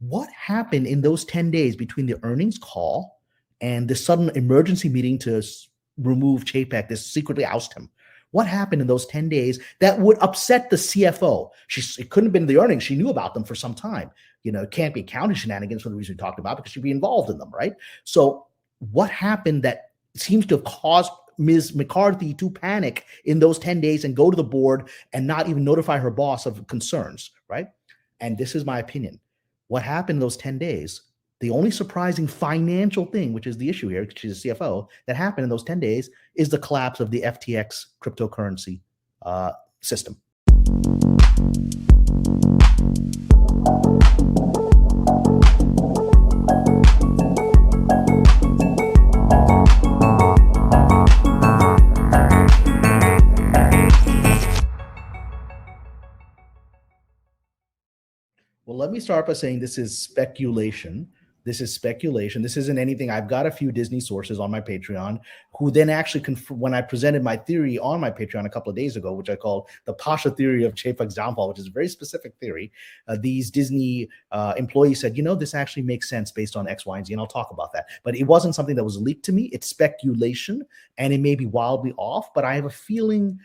what happened in those 10 days between the earnings call and the sudden emergency meeting to remove Chapek, to secretly oust him? What happened in those 10 days that would upset the CFO? It couldn't have been the earnings. She knew about them for some time. It can't be accounting shenanigans for the reason we talked about, because she'd be involved in them, right? So what happened that seems to have caused Ms. McCarthy to panic in those 10 days and go to the board and not even notify her boss of concerns, right? And this is my opinion. What happened in those 10 days, the only surprising financial thing, which is the issue here, because she's a CFO, that happened in those 10 days is the collapse of the FTX cryptocurrency system. Well, let me start by saying this is speculation. This is speculation. This isn't anything. I've got a few Disney sources on my Patreon who then actually, when I presented my theory on my Patreon a couple of days ago, which I call the Pasha theory of Chapek's downfall, which is a very specific theory, these Disney employees said, this actually makes sense based on X, Y, and Z, and I'll talk about that. But it wasn't something that was leaked to me. It's speculation, and it may be wildly off, but I have a feeling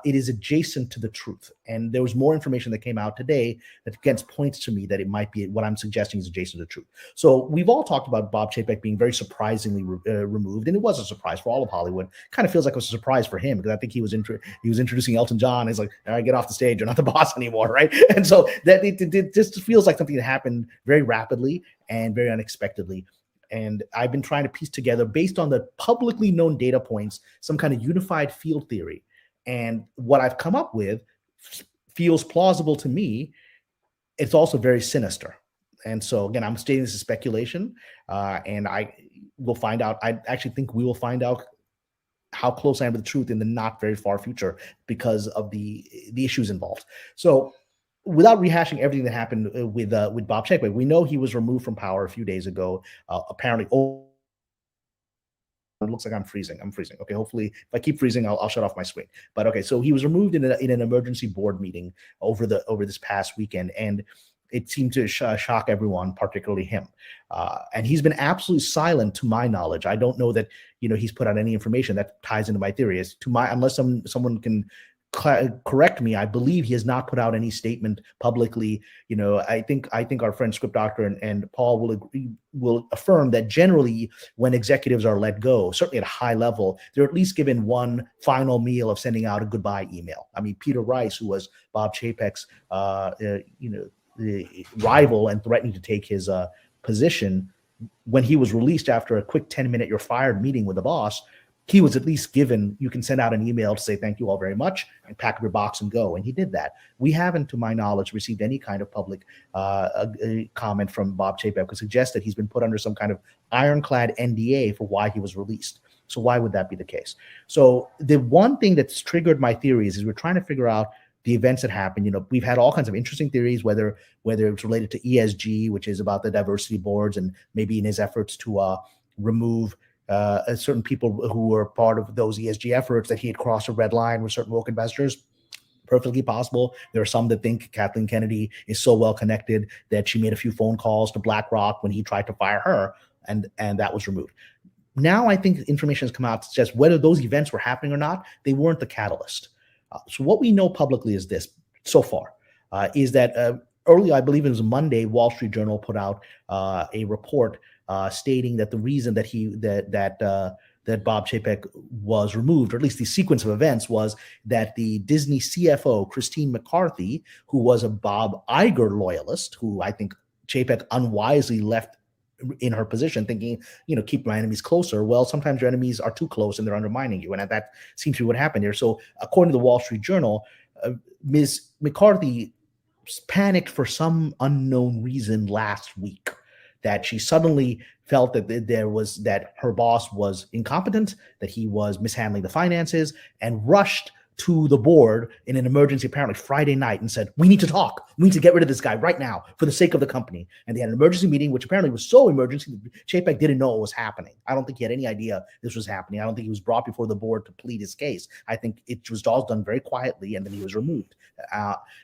it is adjacent to the truth. And there was more information that came out today that again points to me that it might be what I'm suggesting is adjacent to the truth. So we've all talked about Bob Chapek being very surprisingly removed, and it was a surprise for all of Hollywood. Kind of feels like it was a surprise for him, because I think he was introducing Elton John. He's like, all right, get off the stage. You're not the boss anymore, right? And so that it just feels like something that happened very rapidly and very unexpectedly. And I've been trying to piece together, based on the publicly known data points, some kind of unified field theory. And what I've come up with feels plausible to me. It's also very sinister. And so, again, I'm stating this as speculation, and I will find out. I actually think we will find out how close I am to the truth in the not very far future, because of the issues involved. So, without rehashing everything that happened with Bob Chapek, we know he was removed from power a few days ago. Apparently, it looks like I'm freezing. Okay, hopefully, if I keep freezing, I'll shut off my screen. But okay, so he was removed in an emergency board meeting over this past weekend, and it seemed to shock everyone, particularly him. And he's been absolutely silent, to my knowledge. I don't know that he's put out any information that ties into my theory. Unless someone can correct me, I believe he has not put out any statement publicly. I think our friend Script Doctor and Paul will affirm that generally, when executives are let go, certainly at a high level, they're at least given one final meal of sending out a goodbye email. I mean, Peter Rice, who was Bob Chapek's the rival and threatening to take his position, when he was released after a quick 10-minute "you're fired" meeting with the boss, he was at least given, you can send out an email to say thank you all very much and pack up your box and go. And he did that. We haven't, to my knowledge, received any kind of public comment from Bob Chapek to suggest that he's been put under some kind of ironclad NDA for why he was released. So why would that be the case? So the one thing that's triggered my theories is we're trying to figure out the events that happened. We've had all kinds of interesting theories, whether it's related to ESG, which is about the diversity boards, and maybe in his efforts to remove certain people who were part of those ESG efforts, that he had crossed a red line with certain woke investors. Perfectly possible. There are some that think Kathleen Kennedy is so well connected that she made a few phone calls to BlackRock when he tried to fire her, and that was removed. Now I think information has come out to suggest whether those events were happening or not, they weren't the catalyst. So what we know publicly is this so far, is that early, I believe it was Monday, Wall Street Journal put out a report stating that the reason that Bob Chapek was removed, or at least the sequence of events, was that the Disney CFO, Christine McCarthy, who was a Bob Iger loyalist, who I think Chapek unwisely left in her position, thinking, keep my enemies closer. Well, sometimes your enemies are too close and they're undermining you. And that seems to be what happened here. So according to the Wall Street Journal, Ms. McCarthy panicked for some unknown reason last week, that she suddenly felt that her boss was incompetent, that he was mishandling the finances, and rushed to the board in an emergency, apparently Friday night, and said, we need to talk. We need to get rid of this guy right now for the sake of the company. And they had an emergency meeting, which apparently was so emergency that Chapek didn't know what was happening. I don't think he had any idea this was happening. I don't think he was brought before the board to plead his case. I think it was all done very quietly, and then he was removed.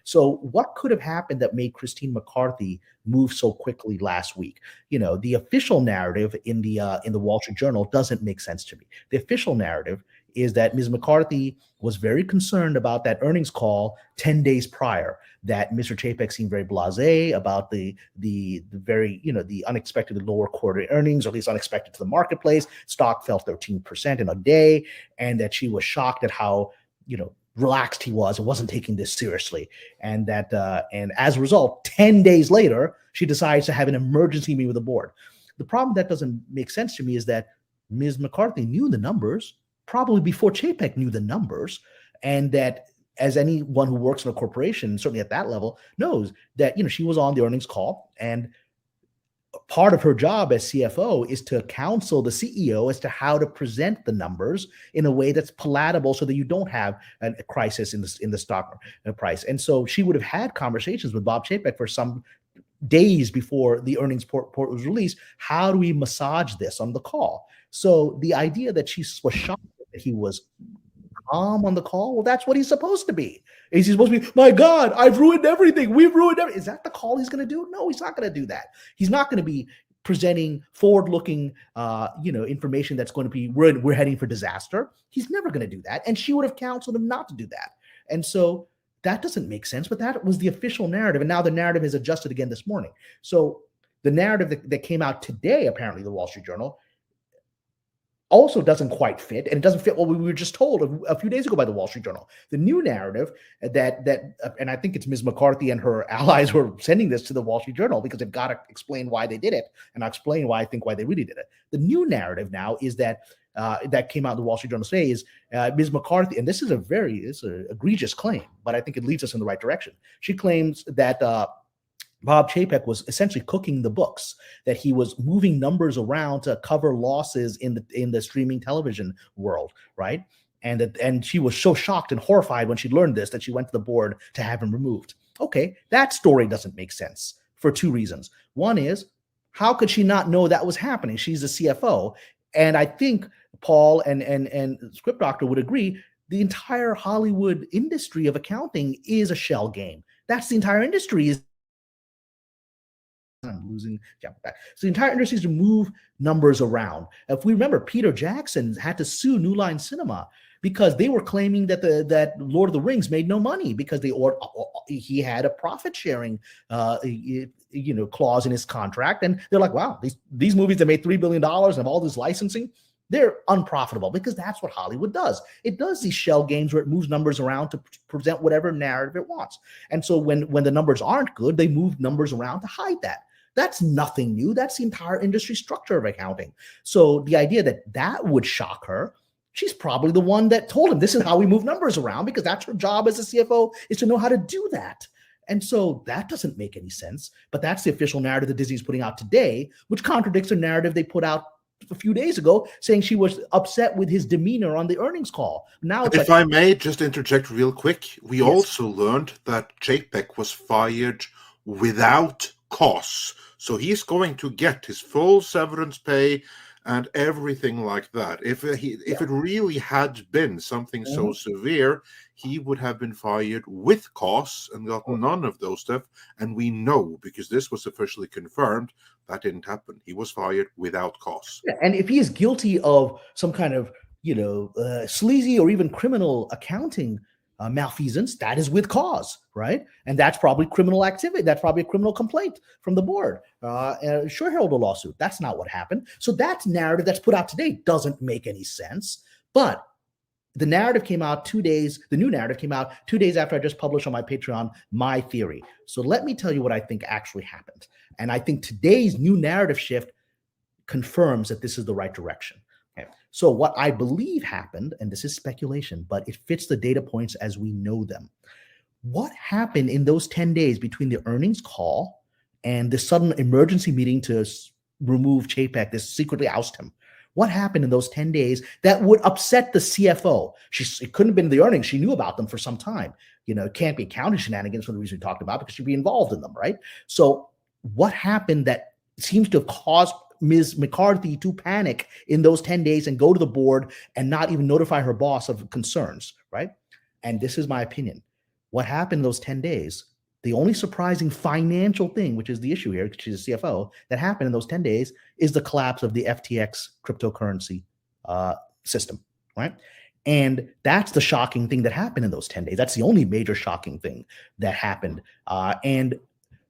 So what could have happened that made Christine McCarthy move so quickly last week? The official narrative in the Wall Street Journal doesn't make sense to me. The official narrative is that Ms. McCarthy was very concerned about that earnings call 10 days prior, that Mr. Chapek seemed very blasé about the very, the unexpected lower quarterly earnings, or at least unexpected to the marketplace. Stock fell 13% in a day, and that she was shocked at how, relaxed he was and wasn't taking this seriously. And that, and as a result, 10 days later, she decides to have an emergency meeting with the board. The problem that doesn't make sense to me is that Ms. McCarthy knew the numbers probably before Chapek knew the numbers, and that, as anyone who works in a corporation, certainly at that level, knows that, she was on the earnings call, and part of her job as CFO is to counsel the CEO as to how to present the numbers in a way that's palatable so that you don't have a crisis in the stock price. And so she would have had conversations with Bob Chapek for some days before the earnings report was released. How do we massage this on the call? So the idea that she was shocked that he was calm on the call, well, that's what he's supposed to be. Is he supposed to be, my God, I've ruined everything. We've ruined everything. Is that the call he's going to do? No, he's not going to do that. He's not going to be presenting forward-looking, information that's going to be, we're heading for disaster. He's never going to do that. And she would have counseled him not to do that. And so that doesn't make sense, but that was the official narrative. And now the narrative is adjusted again this morning. So the narrative that came out today, apparently the Wall Street Journal, also doesn't quite fit, and it doesn't fit what we were just told a few days ago by the Wall Street Journal. The new narrative that and I think it's Ms. McCarthy and her allies who are sending this to the Wall Street Journal because they've got to explain why they did it, and I'll explain why they really did it. The new narrative now is that that came out in the Wall Street Journal today is Ms. McCarthy, and this is an egregious claim, but I think it leads us in the right direction. She claims that Bob Chapek was essentially cooking the books, that he was moving numbers around to cover losses in the streaming television world, right? And she was so shocked and horrified when she learned this that she went to the board to have him removed. Okay, that story doesn't make sense for two reasons. One is, how could she not know that was happening? She's the CFO, and I think Paul and Script Doctor would agree. The entire Hollywood industry of accounting is a shell game. That's the entire industry. I'm losing back. So the entire industry is to move numbers around. If we remember, Peter Jackson had to sue New Line Cinema because they were claiming that that Lord of the Rings made no money because he had a profit sharing clause in his contract, and they're like, wow, these movies that made $3 billion and have all this licensing, they're unprofitable, because that's what Hollywood does. It does these shell games where it moves numbers around to present whatever narrative it wants. And so when the numbers aren't good, they move numbers around to hide that. That's nothing new. That's the entire industry structure of accounting. So the idea that would shock her, she's probably the one that told him this is how we move numbers around, because that's her job as a CFO, is to know how to do that. And so that doesn't make any sense. But that's the official narrative that Disney's putting out today, which contradicts the narrative they put out a few days ago, saying she was upset with his demeanor on the earnings call. Now, if I may just interject real quick, we also learned that Chapek was fired without cause. So he's going to get his full severance pay and everything like that. If it really had been something so severe, he would have been fired with cause and gotten none of those stuff. And we know, because this was officially confirmed, that didn't happen. He was fired without cause. Yeah, and if he is guilty of some kind of sleazy or even criminal accounting malfeasance, that is with cause, right? And that's probably criminal activity. That's probably a criminal complaint from the board. Shareholder lawsuit. That's not what happened. So that narrative that's put out today doesn't make any sense. But the narrative came out 2 days. The new narrative came out 2 days after I just published on my Patreon my theory. So let me tell you what I think actually happened. And I think today's new narrative shift confirms that this is the right direction. So what I believe happened, and this is speculation, but it fits the data points as we know them. What happened in those 10 days between the earnings call and the sudden emergency meeting to remove Chapek, this secretly oust him? What happened in those 10 days that would upset the CFO? It couldn't have been the earnings. She knew about them for some time. It can't be accounting shenanigans for the reason we talked about, because she'd be involved in them, right? So what happened that seems to have caused Ms. McCarthy to panic in those 10 days and go to the board and not even notify her boss of concerns, right? And this is my opinion. What happened in those 10 days, the only surprising financial thing, which is the issue here, because she's a CFO, that happened in those 10 days is the collapse of the FTX cryptocurrency system, right? And that's the shocking thing that happened in those 10 days. That's the only major shocking thing that happened. And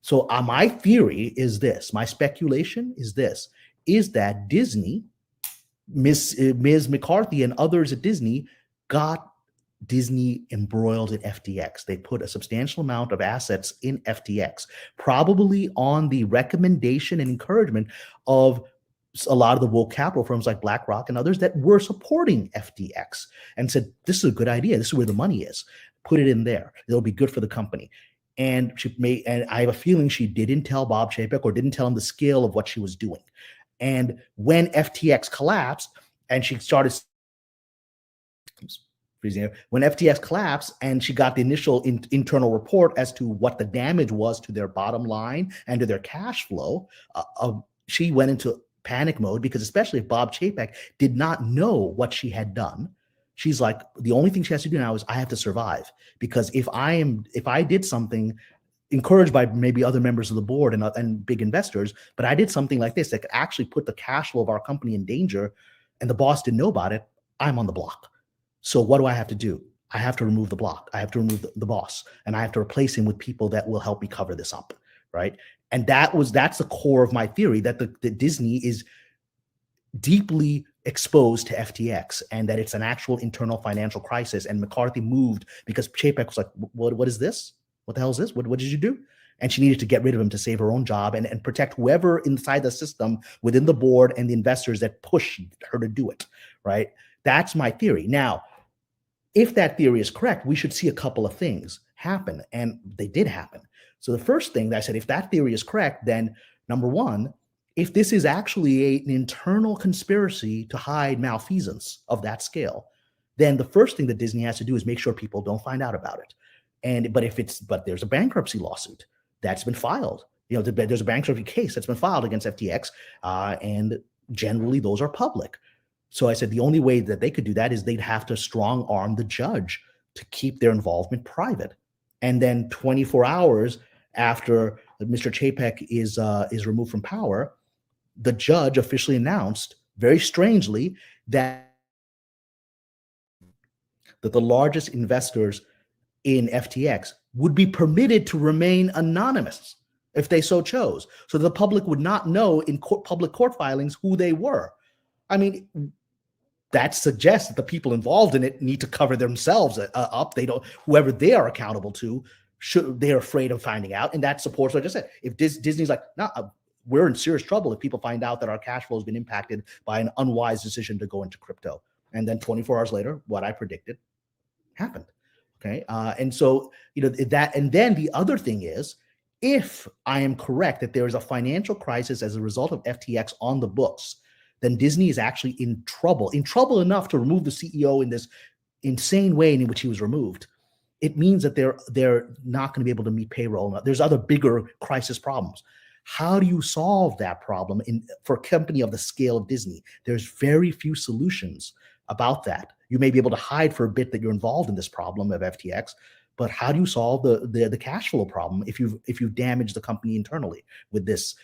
so my theory is this, my speculation is this, is that Disney, Ms. McCarthy and others at Disney got Disney embroiled in FTX. They put a substantial amount of assets in FTX, probably on the recommendation and encouragement of a lot of the woke capital firms like BlackRock and others that were supporting FTX, and said, this is a good idea. This is where the money is. Put it in there. It'll be good for the company. And I have a feeling she didn't tell Bob Chapek or didn't tell him the scale of what she was doing. And when FTX collapsed and she started, when FTX collapsed and she got the initial internal report as to what the damage was to their bottom line and to their cash flow, she went into panic mode, because especially if Bob Chapek did not know what she had done, she's like, the only thing she has to do now is I have to survive, because if I did something encouraged by maybe other members of the board and big investors, but I did something like this that could actually put the cash flow of our company in danger, and the boss didn't know about it, I'm on the block. So what do I have to do? I have to remove the block. I have to remove the boss, and I have to replace him with people that will help me cover this up, right? And that's the core of my theory, that the Disney is deeply exposed to FTX and that it's an actual internal financial crisis. And McCarthy moved because Chapek was like, what is this? What the hell is this? What did you do? And she needed to get rid of him to save her own job and protect whoever inside the system within the board and the investors that pushed her to do it, right? That's my theory. Now, if that theory is correct, we should see a couple of things happen, and they did happen. So the first thing that I said, if that theory is correct, then number one, if this is actually an internal conspiracy to hide malfeasance of that scale, then the first thing that Disney has to do is make sure people don't find out about it. But there's a bankruptcy lawsuit that's been filed. There's a bankruptcy case that's been filed against FTX, and generally those are public. So I said the only way that they could do that is they'd have to strong arm the judge to keep their involvement private. And then 24 hours after Mr. Chapek is removed from power, the judge officially announced, very strangely, that the largest investors in FTX would be permitted to remain anonymous if they so chose. So the public would not know in public court filings who they were. I mean, that suggests that the people involved in it need to cover themselves up. They don't, whoever they are accountable to, they're afraid of finding out. And that supports what I just said. If Disney's like, no, we're in serious trouble if people find out that our cash flow has been impacted by an unwise decision to go into crypto. And then 24 hours later, what I predicted happened. Okay. And so, that, and then the other thing is, if I am correct that there is a financial crisis as a result of FTX on the books, then Disney is actually in trouble enough to remove the CEO in this insane way in which he was removed. It means that they're not going to be able to meet payroll. There's other bigger crisis problems. How do you solve that problem for a company of the scale of Disney? There's very few solutions about that. You may be able to hide for a bit that you're involved in this problem of FTX, but how do you solve the cash flow problem if you damage the company internally with this?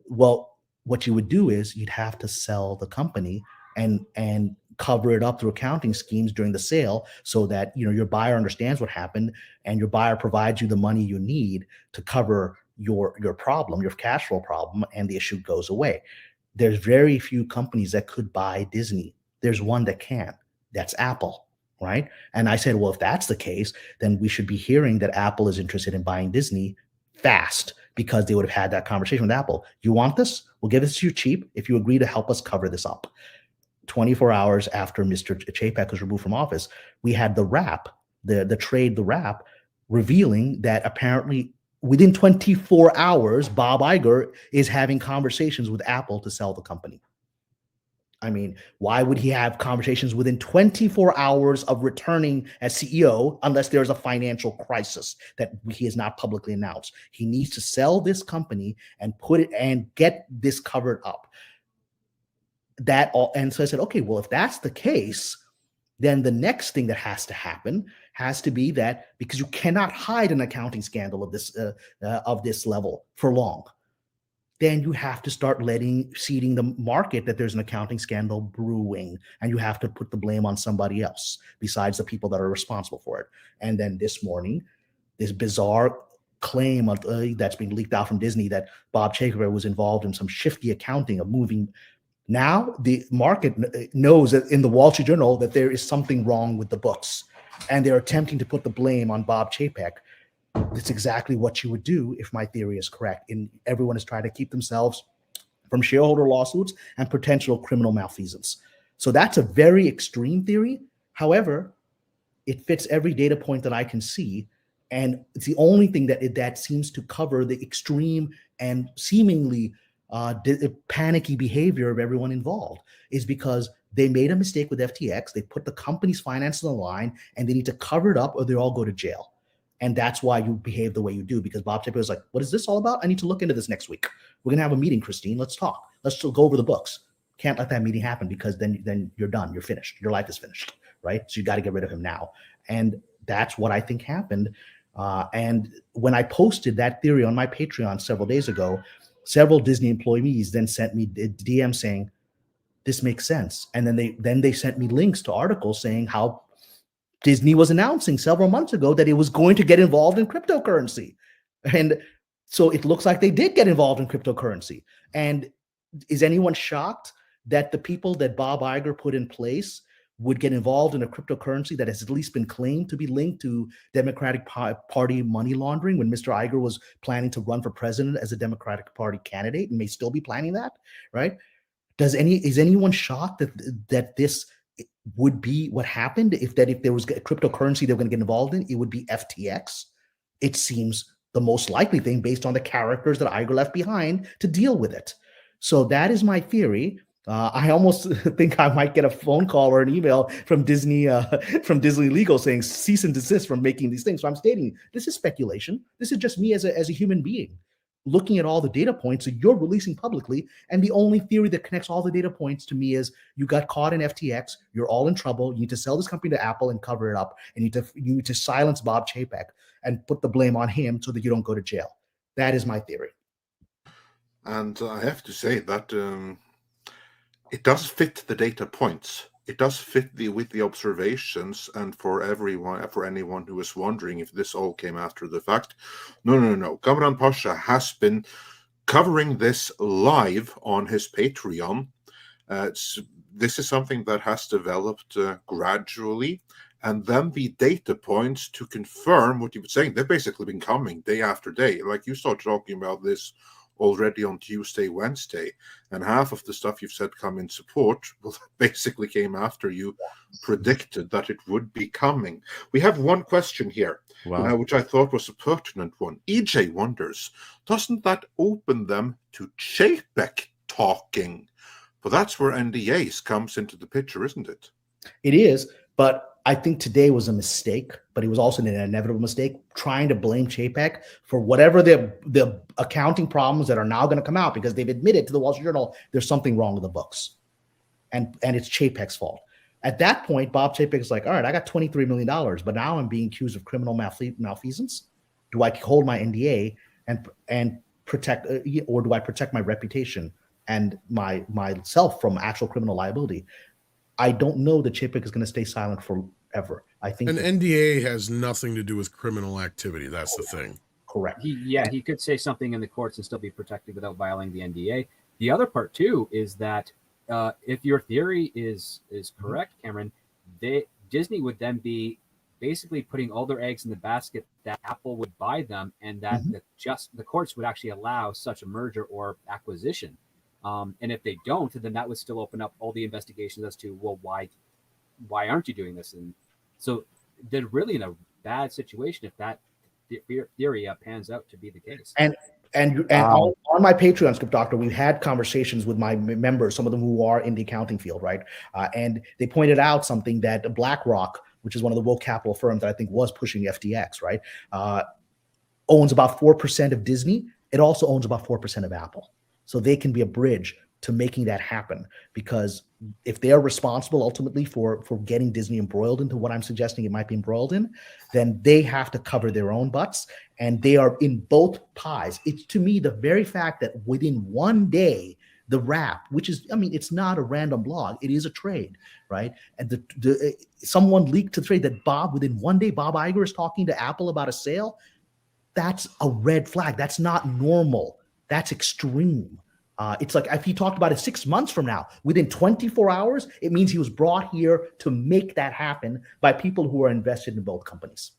Well, what you would do is you'd have to sell the company and cover it up through accounting schemes during the sale, so that your buyer understands what happened and your buyer provides you the money you need to cover your problem, your cash flow problem, and the issue goes away. There's very few companies that could buy Disney. There's one that can. That's Apple, right? And I said, well, if that's the case, then we should be hearing that Apple is interested in buying Disney fast, because they would have had that conversation with Apple. You want this? We'll give this to you cheap if you agree to help us cover this up. 24 hours after Mr. Chapek was removed from office, we had the wrap, the wrap, revealing that apparently within 24 hours, Bob Iger is having conversations with Apple to sell the company. I mean, why would he have conversations within 24 hours of returning as CEO unless there's a financial crisis that he has not publicly announced? He needs to sell this company and put it and get this covered up. And so I said, okay, well, if that's the case, then the next thing that has to happen has to be that, because you cannot hide an accounting scandal of this level for long, then you have to start seeding the market that there's an accounting scandal brewing, and you have to put the blame on somebody else besides the people that are responsible for it. And then this morning, this bizarre claim that's being leaked out from Disney that Bob Chapek was involved in some shifty accounting of moving. Now the market knows that in the Wall Street Journal that there is something wrong with the books, and they're attempting to put the blame on Bob Chapek. That's exactly what you would do if my theory is correct. And everyone is trying to keep themselves from shareholder lawsuits and potential criminal malfeasance. So that's a very extreme theory. However, it fits every data point that I can see. And it's the only thing that seems to cover the extreme and seemingly panicky behavior of everyone involved, is because they made a mistake with FTX. They put the company's finances on the line, and they need to cover it up or they all go to jail. And that's why you behave the way you do, because Bob Chapek was like, what is this all about? I need to look into this next week. We're going to have a meeting, Christine. Let's talk. Let's go over the books. Can't let that meeting happen, because then you're done. You're finished. Your life is finished, right? So you got to get rid of him now. And that's what I think happened. And when I posted that theory on my Patreon several days ago, several Disney employees then sent me a DM saying, this makes sense. And then they sent me links to articles saying how Disney was announcing several months ago that it was going to get involved in cryptocurrency. And so it looks like they did get involved in cryptocurrency. And is anyone shocked that the people that Bob Iger put in place would get involved in a cryptocurrency that has at least been claimed to be linked to Democratic Party money laundering, when Mr. Iger was planning to run for president as a Democratic Party candidate and may still be planning that, right? Is anyone shocked that this would be what happened? If there was a cryptocurrency they were going to get involved in, it would be FTX. It seems the most likely thing based on the characters that Iger left behind to deal with it. So that is my theory. I almost think I might get a phone call or an email from Disney Legal saying cease and desist from making these things. So I'm stating this is speculation. This is just me as a human being looking at all the data points that you're releasing publicly. And the only theory that connects all the data points to me is you got caught in FTX. You're all in trouble. You need to sell this company to Apple and cover it up. And you need to silence Bob Chapek and put the blame on him so that you don't go to jail. That is my theory. And I have to say that it does fit the data points. It does fit with the observations, and for anyone who is wondering if this all came after the fact, no. Kamran Pasha has been covering this live on his Patreon. This is something that has developed gradually, and then the data points to confirm what you were saying, they've basically been coming day after day. Like you started talking about this already on Tuesday, Wednesday, and half of the stuff you've said come in support, well, basically came after you predicted that it would be coming. We have one question here, which I thought was a pertinent one. EJ wonders, doesn't that open them to Chapek talking? But that's where NDAs comes into the picture, isn't it? It is, but I think today was a mistake, but it was also an inevitable mistake, trying to blame Chapek for whatever the accounting problems that are now going to come out, because they've admitted to the Wall Street Journal there's something wrong with the books, and it's Chapek's fault. At that point, Bob Chapek is like, all right, I got $23 million, but now I'm being accused of criminal malfeasance. Do I hold my NDA and protect, or do I protect my reputation and myself from actual criminal liability? I don't know that Chapek is going to stay silent forever. I think an NDA has nothing to do with criminal activity. That's the thing. Correct. He could say something in the courts and still be protected without violating the NDA. The other part too is that if your theory is correct, Cameron, Disney would then be basically putting all their eggs in the basket that Apple would buy them, and that the courts would actually allow such a merger or acquisition. And if they don't, then that would still open up all the investigations as to, well, why aren't you doing this? And so they're really in a bad situation if that theory pans out to be the case. And And on my Patreon, Script Doctor, we've had conversations with my members, some of them who are in the accounting field, right? And they pointed out something that BlackRock, which is one of the woke capital firms that I think was pushing FTX, right, owns about 4% of Disney. It also owns about 4% of Apple. So they can be a bridge to making that happen, because if they are responsible ultimately for getting Disney embroiled into what I'm suggesting it might be embroiled in, then they have to cover their own butts, and they are in both pies. It's, to me, the very fact that within one day, the Wrap, which is, I mean, it's not a random blog, it is a trade, right? And someone leaked to the trade that within one day, Bob Iger is talking to Apple about a sale. That's a red flag. That's not normal. That's extreme. It's like if he talked about it 6 months from now, within 24 hours, it means he was brought here to make that happen by people who are invested in both companies.